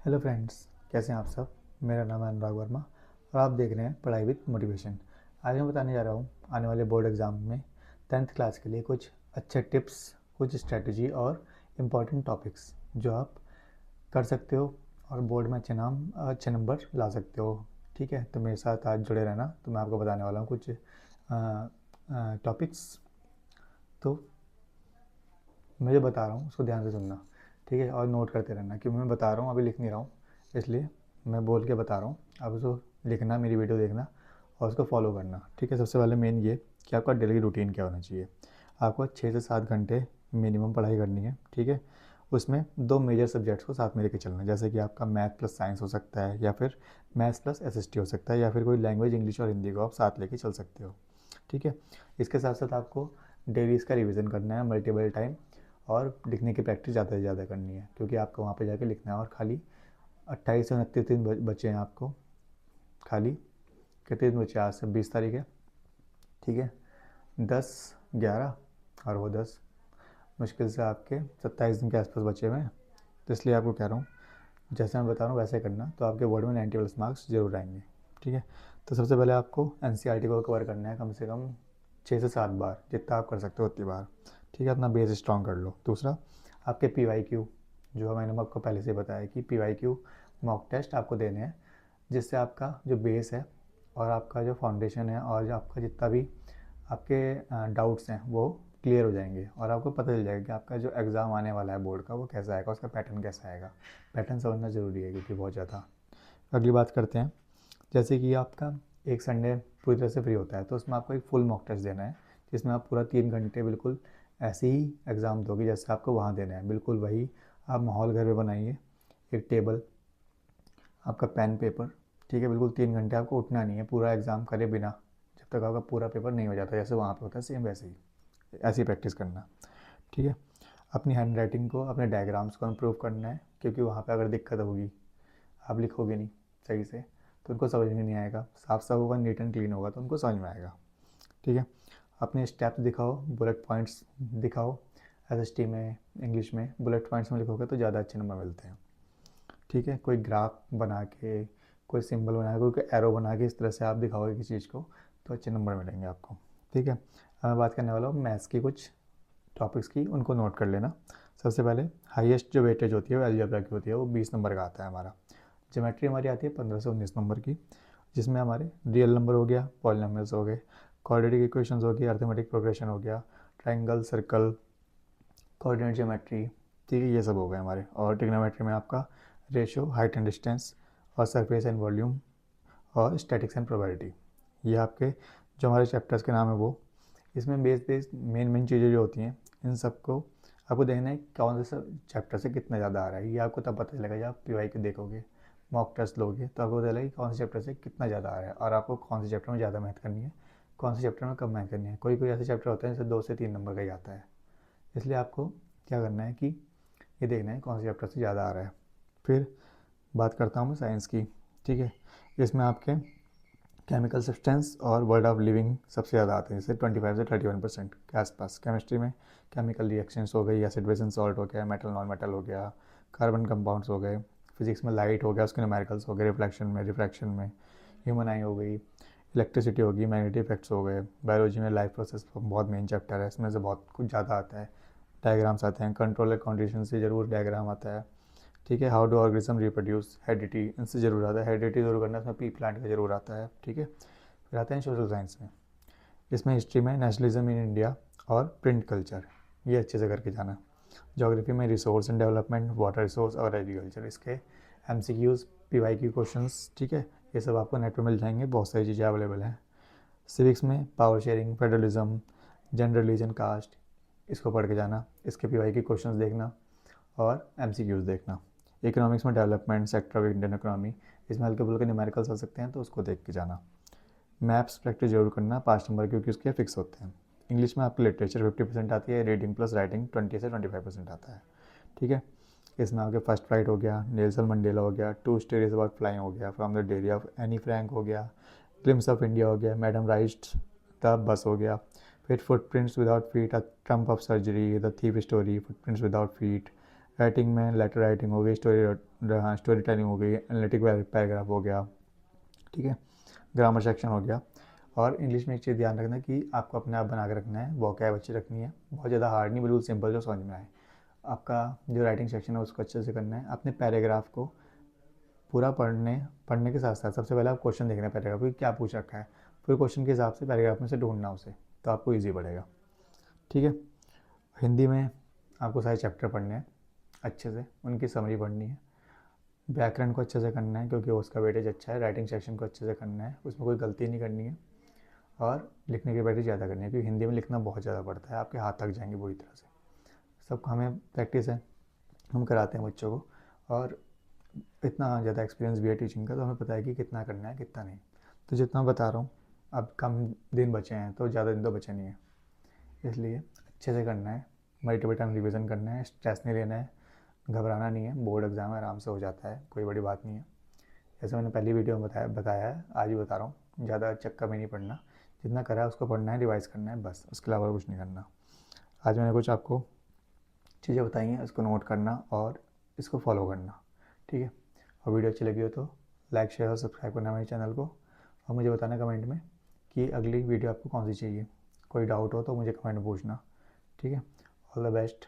Hello friends, कैसे हैं आप सब। मेरा नाम है अनुराग वर्मा और आप देख रहे हैं पढ़ाई विद मोटिवेशन। आज मैं बताने जा रहा हूँ आने वाले बोर्ड एग्ज़ाम में 10th क्लास के लिए कुछ अच्छे टिप्स, कुछ स्ट्रेटजी और इम्पॉर्टेंट टॉपिक्स जो आप कर सकते हो और बोर्ड में अच्छे नंबर ला सकते हो। ठीक है, तो मेरे साथ आज जुड़े रहना। तो मैं आपको बताने वाला हूँ कुछ टॉपिक्स। तो मैं जो बता रहा हूँ उसको ध्यान से सुनना, ठीक है, और नोट करते रहना कि मैं बता रहा हूँ, अभी लिख नहीं रहा हूँ, इसलिए मैं बोल के बता रहा हूँ। अब उसको लिखना, मेरी वीडियो देखना और उसको फॉलो करना। ठीक है, सबसे पहले मेन ये कि आपका डेली रूटीन क्या होना चाहिए। आपको 6 से 7 घंटे मिनिमम पढ़ाई करनी है। ठीक है, उसमें 2 मेजर सब्जेक्ट्स को साथ में लेके चलना है, जैसे कि आपका मैथ प्लस साइंस हो सकता है, या फिर मैथ्स प्लस एसएसटी हो सकता है, या फिर कोई लैंग्वेज इंग्लिश और हिंदी को आप साथ लेके चल सकते हो। ठीक है, इसके साथ साथ आपको डेली इसका रिवीजन करना है मल्टीपल टाइम, और लिखने की प्रैक्टिस ज़्यादा से ज़्यादा करनी है, क्योंकि आपको वहाँ पे जाके लिखना है। और खाली 28 से 29 दिन बचे हैं आपको, खाली कितने दिन बचे, आज से 20 तारीख है। ठीक है, 10, 11 और वो 10, मुश्किल से आपके 27 दिन के आसपास बचे हुए हैं। तो इसलिए आपको कह रहा हूँ, जैसे मैं बता रहा हूँ वैसे करना, तो आपके बोर्ड में 90 प्लस मार्क्स जरूर आएंगे। ठीक है, तो सबसे पहले आपको एनसीईआरटी को कवर करना है कम से कम 6 से 7 बार, जितना आप कर सकते हो उतनी बार। ठीक है, अपना बेस स्ट्रॉन्ग कर लो। दूसरा, आपके पीवाईक्यू, जो मैंने आपको पहले से बताया कि पीवाईक्यू मॉक टेस्ट आपको देने हैं, जिससे आपका जो बेस है और आपका जो फाउंडेशन है और जो आपका जितना भी आपके डाउट्स हैं वो क्लियर हो जाएंगे, और आपको पता चल जाएगा कि आपका जो एग्ज़ाम आने वाला है बोर्ड का वो कैसा आएगा, उसका पैटर्न कैसा आएगा। पैटर्न समझना ज़रूरी है, क्योंकि बहुत ज़्यादा। अगली बात करते हैं, जैसे कि आपका एक संडे पूरी तरह से फ्री होता है, तो उसमें आपको एक फुल मॉक टेस्ट देना है, जिसमें आप पूरा 3 घंटे बिल्कुल ऐसे ही एग्ज़ाम दोगे जैसे आपको वहाँ देना है, बिल्कुल वही। आप माहौल घर में बनाइए, एक टेबल, आपका पेन पेपर। ठीक है, बिल्कुल 3 घंटे आपको उठना नहीं है, पूरा एग्ज़ाम करे बिना, जब तक आपका पूरा पेपर नहीं हो जाता जैसे वहाँ पे होता है, सेम वैसे ही ऐसी प्रैक्टिस करना। ठीक है, अपनी हैंड राइटिंग को, अपने डायग्राम्स को इम्प्रूव करना है, क्योंकि वहाँ पे अगर दिक्कत होगी, आप लिखोगे नहीं सही से, तो उनको समझ में नहीं आएगा। साफ साफ होगा, नीट एंड क्लीन होगा, तो उनको समझ में आएगा। ठीक है, अपने स्टेप्स दिखाओ, बुलेट पॉइंट्स दिखाओ। एसएसटी में, इंग्लिश में बुलेट पॉइंट्स में लिखोगे तो ज़्यादा अच्छे नंबर मिलते हैं। ठीक है, कोई ग्राफ बना के, कोई सिंबल बना के, कोई एरो बना के, इस तरह से आप दिखाओगे किसी चीज़ को, तो अच्छे नंबर मिलेंगे आपको। ठीक है, अब मैं बात करने वाला हूँ मैथ्स की कुछ टॉपिक्स की, उनको नोट कर लेना। सबसे पहले हाईएस्ट जो वेटेज होती है वो अलजेब्रा की होती है, वो 20 नंबर का आता है हमारा। ज्योमेट्री हमारी आती है 15 से 19 नंबर की, जिसमें हमारे रियल नंबर हो गया, पॉलिनॉमियल्स हो गए, क्वाड्रेटिक इक्वेशंस हो गई, अर्थमेटिक प्रोग्रेशन हो गया, ट्राइंगल, सर्कल, कोऑर्डिनेट ज्योमेट्री। ठीक है, ये सब हो गए हमारे। और ट्रिग्नोमेट्री में आपका रेशो, हाइट एंड डिस्टेंस, और सरफेस एंड वॉल्यूम, और स्टैटिक्स एंड प्रोबेबिलिटी। ये आपके जो हमारे चैप्टर्स के नाम है वो। इसमें बेस मेन मेन चीज़ें जो होती हैं, इन सबको आपको देखना है कौन से चैप्टर से कितना ज़्यादा आ रहा है। ये आपको तब पता चलेगा जब आप पीवाई के देखोगे, मॉक टेस्ट लोगे, तो आपको पता चलेगा कि कौन से चैप्टर से कितना ज़्यादा आ रहा है, और आपको कौन से चैप्टर में ज़्यादा मेहनत करनी है, कौन से चैप्टर में कम मेहनत करनी है। कोई कोई ऐसे चैप्टर होते हैं जैसे 2 से 3 नंबर का ही आता है, इसलिए आपको क्या करना है कि ये देखना है कौन से चैप्टर से ज़्यादा आ रहा है। फिर बात करता हूँ मैं साइंस की। ठीक है, इसमें आपके केमिकल सब्सटेंस और वर्ड ऑफ लिविंग सबसे ज़्यादा आते हैं, जैसे 25 से 31% के आसपास। केमिस्ट्री में केमिकल रिएक्शंस हो गई, एसिड बेस एंड सॉल्ट हो गया, मेटल नॉन मेटल हो गया, कार्बन कंपाउंड्स हो गए। फिजिक्स में लाइट हो गया, उसके न्यूमेरिकल्स हो गए, रिफ्लेक्शन में, रिफ्रैक्शन में ह्यूमन आई हो गई, इलेक्ट्रिसिटी होगी, मैग्नेटिक इफेक्ट्स हो गए। बायोलॉजी में लाइफ प्रोसेस बहुत मेन चैप्टर है, इसमें से बहुत कुछ ज़्यादा आता है। डायग्राम्स आते हैं, कंट्रोलर कंडीशन से ज़रूर डायग्राम आता है। ठीक है, how do organism reproduce, heredity, इनसे ज़रूर आता है, हेरिडिटी ज़रूर करना, इसमें पी प्लांट का ज़रूर आता है। ठीक है, फिर आते हैं सोशल साइंस में। इसमें हिस्ट्री में नेशनलिज्म इन इंडिया और प्रिंट कल्चर, ये अच्छे से करके जाना। ज्योग्राफी में resource and development, water resource और एग्रीकल्चर, इसके एमसीक्यूज, पीवाईक्यू क्वेश्चंस। ठीक है, ये सब आपको नेट पर मिल जाएंगे, बहुत सारी चीज़ें अवेलेबल हैं। सिविक्स में power sharing, federalism, gender, religion, caste, इसको पढ़ के जाना, इसके पीवाईक्यू क्वेश्चंस देखना और एमसीक्यूज देखना। इकोनॉमिक्स में development sector of Indian economy, इसमें हल्के फुल्के न्यूमेरिकल्स आ सकते हैं, तो उसको देख के जाना। मैप्स प्रैक्टिस जरूर करना, 5 नंबर, क्योंकि उसके फिक्स होते हैं। इंग्लिश में आपकी लिटरेचर 50% आती है, रीडिंग प्लस राइटिंग 20 से 25% आता है। ठीक है, इसमें आपके फर्स्ट फ्लाइट हो गया, नेल्सन मंडेला हो गया, टू स्टोरीज अबाउट फ्लाइंग हो गया, from the dairy of Anne Frank हो गया, ग्लिम्स ऑफ इंडिया हो गया, मैडम राइस्ट द बस हो गया, फिर footprints without feet, a Trump of surgery, the thief story, footprints without feet, writing में लेटर राइटिंग हो गई, स्टोरी टेलिंग हो गई, एनालिटिक पैराग्राफ हो गया, ठीक है, ग्रामर सेक्शन हो गया। और इंग्लिश में एक चीज़ ध्यान रखना कि आपको अपने आप बना के रखना है, वोकैब अच्छी रखनी है, बहुत ज़्यादा हार्ड नहीं, बिल्कुल सिंपल जो समझ में आए। आपका जो राइटिंग सेक्शन है उसको अच्छे से करना है। अपने पैराग्राफ को पूरा पढ़ने के साथ साथ सबसे पहले आप क्वेश्चन देखना है पैराग्राफ में क्या पूछ रखा है, फिर क्वेश्चन के हिसाब से पैराग्राफ में से ढूंढना उसे, तो आपको ईजी पड़ेगा, ठीक है। हिंदी में आपको सारे चैप्टर पढ़ने हैं अच्छे से, उनकी समरी पढ़नी है, व्याकरण को अच्छे से करना है क्योंकि उसका वेटेज अच्छा है, राइटिंग सेक्शन को अच्छे से करना है, उसमें कोई गलती नहीं करनी है, और लिखने की प्रैक्टिस ज़्यादा करनी है क्योंकि हिंदी में लिखना बहुत ज़्यादा पड़ता है, आपके हाथ थक जाएंगे बुरी तरह से। सब हमें प्रैक्टिस है, हम कराते हैं बच्चों को, और इतना ज़्यादा एक्सपीरियंस भी है टीचिंग का, तो हमें पता है कि कितना करना है कितना नहीं। तो जितना बता रहा हूँ, अब कम दिन बचे हैं तो ज़्यादा दिन तो बचे नहीं है, इसलिए अच्छे से करना है, मल्टीपल टाइम रिवीजन करना है, स्ट्रेस नहीं लेना है, घबराना नहीं है, बोर्ड एग्ज़ाम आराम से हो जाता है, कोई बड़ी बात नहीं है। जैसे मैंने पहली वीडियो में बताया है, आज भी बता रहा हूँ, ज़्यादा चक्कर में नहीं पढ़ना, जितना करा है उसको पढ़ना है, रिवाइज़ करना है, बस उसके अलावा कुछ नहीं करना। आज मैंने कुछ आपको चीज़ें बताई हैं, उसको नोट करना और इसको फॉलो करना, ठीक है। और वीडियो अच्छी लगी हो तो लाइक शेयर और सब्सक्राइब करना मेरे चैनल को, और मुझे बताना कमेंट में कि अगली वीडियो आपको कौन सी चाहिए। कोई डाउट हो तो मुझे कमेंट में पूछना, ठीक है। All the best.